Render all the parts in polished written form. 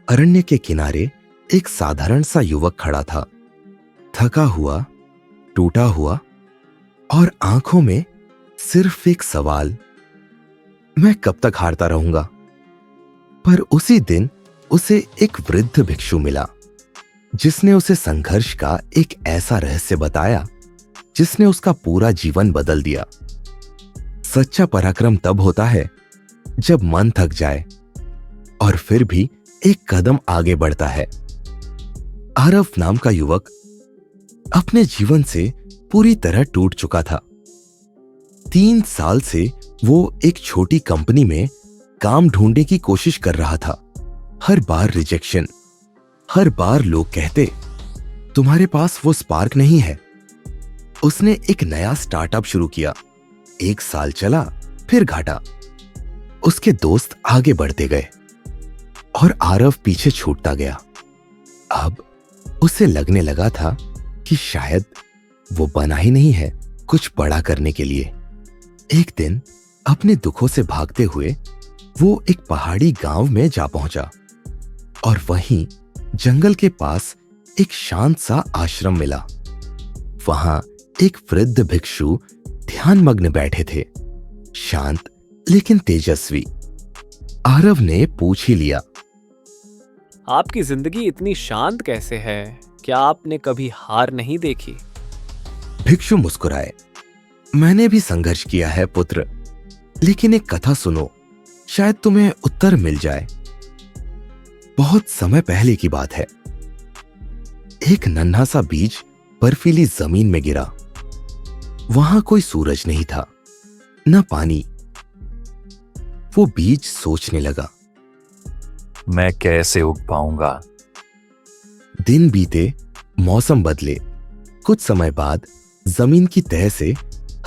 अरण्य के किनारे एक साधारण सा युवक खड़ा था, थका हुआ, टूटा हुआ और आंखों में सिर्फ एक सवाल, मैं कब तक हारता रहूंगा। पर उसी दिन उसे एक वृद्ध भिक्षु मिला, जिसने उसे संघर्ष का एक ऐसा रहस्य बताया जिसने उसका पूरा जीवन बदल दिया। सच्चा पराक्रम तब होता है जब मन थक जाए और फिर भी एक कदम आगे बढ़ता है। आरव नाम का युवक अपने जीवन से पूरी तरह टूट चुका था। 3 साल से वो एक छोटी कंपनी में काम ढूंढने की कोशिश कर रहा था। हर बार रिजेक्शन, हर बार लोग कहते तुम्हारे पास वो स्पार्क नहीं है। उसने एक नया स्टार्टअप शुरू किया। 1 साल चला, फिर घाटा। उसके दोस्त आगे बढ़ते गए और आरव पीछे छूटता गया। अब उसे लगने लगा था कि शायद वो बना ही नहीं है कुछ बड़ा करने के लिए। एक दिन अपने दुखों से भागते हुए वो एक पहाड़ी गांव में जा पहुंचा और वहीं जंगल के पास एक शांत सा आश्रम मिला। वहां एक वृद्ध भिक्षु ध्यानमग्न बैठे थे, शांत लेकिन तेजस्वी। आरव ने पूछ ही लिया, आपकी जिंदगी इतनी शांत कैसे है? क्या आपने कभी हार नहीं देखी? भिक्षु मुस्कुराए, मैंने भी संघर्ष किया है पुत्र, लेकिन एक कथा सुनो, शायद तुम्हें उत्तर मिल जाए। बहुत समय पहले की बात है। एक नन्हा सा बीज बर्फीली जमीन में गिरा। वहां कोई सूरज नहीं था, न पानी। वो बीज सोचने लगा, मैं कैसे उग पाऊंगा? दिन बीते, मौसम बदले। कुछ समय बाद जमीन की तह से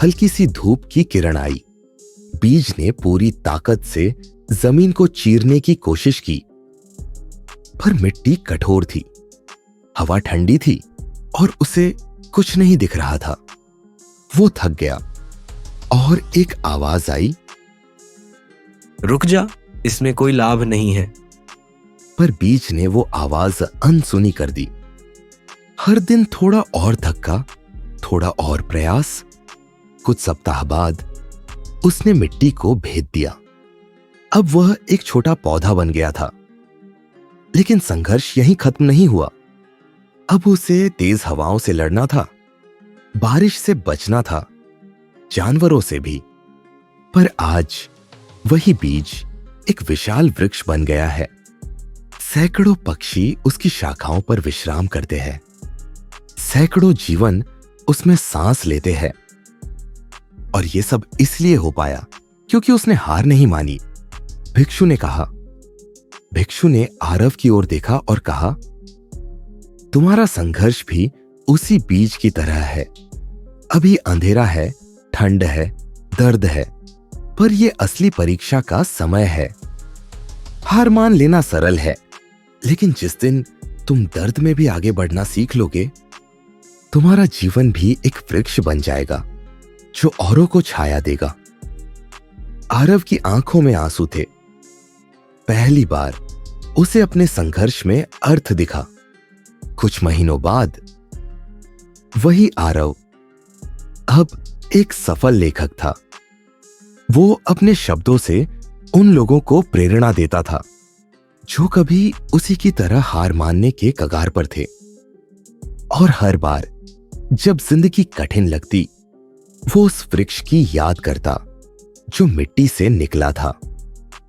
हल्की सी धूप की किरण आई। बीज ने पूरी ताकत से जमीन को चीरने की कोशिश की, पर मिट्टी कठोर थी, हवा ठंडी थी और उसे कुछ नहीं दिख रहा था। वो थक गया और एक आवाज आई, रुक जा, इसमें कोई लाभ नहीं है। पर बीज ने वो आवाज अनसुनी कर दी। हर दिन थोड़ा और धक्का, थोड़ा और प्रयास। कुछ सप्ताह बाद उसने मिट्टी को भेद दिया। अब वह एक छोटा पौधा बन गया था। लेकिन संघर्ष यहीं खत्म नहीं हुआ। अब उसे तेज हवाओं से लड़ना था, बारिश से बचना था, जानवरों से भी। पर आज वही बीज एक विशाल वृक्ष बन गया है। सैकड़ों पक्षी उसकी शाखाओं पर विश्राम करते हैं। सैकड़ों जीवन उसमें सांस लेते हैं। और यह सब इसलिए हो पाया क्योंकि उसने हार नहीं मानी। भिक्षु ने कहा। भिक्षु ने आरव की ओर देखा और कहा, तुम्हारा संघर्ष भी उसी बीज की तरह है। अभी अंधेरा है, ठंड है, दर्द है, पर यह असली परीक्षा का समय है। हार मान लेना सरल है, लेकिन जिस दिन तुम दर्द में भी आगे बढ़ना सीख लोगे, तुम्हारा जीवन भी एक वृक्ष बन जाएगा जो औरों को छाया देगा। आरव की आंखों में आंसू थे। पहली बार उसे अपने संघर्ष में अर्थ दिखा। कुछ महीनों बाद वही आरव अब एक सफल लेखक था। वो अपने शब्दों से उन लोगों को प्रेरणा देता था जो कभी उसी की तरह हार मानने के कगार पर थे। और हर बार जब जिंदगी कठिन लगती, वो उस वृक्ष की याद करता जो मिट्टी से निकला था।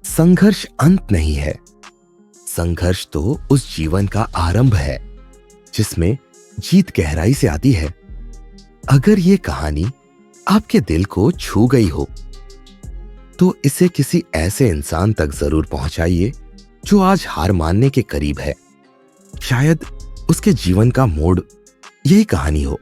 संघर्ष अंत नहीं है, संघर्ष तो उस जीवन का आरंभ है जिसमें जीत गहराई से आती है। अगर ये कहानी आपके दिल को छू गई हो तो इसे किसी ऐसे इंसान तक जरूर पहुंचाइए जो आज हार मानने के करीब है। शायद उसके जीवन का मोड़ यही कहानी हो।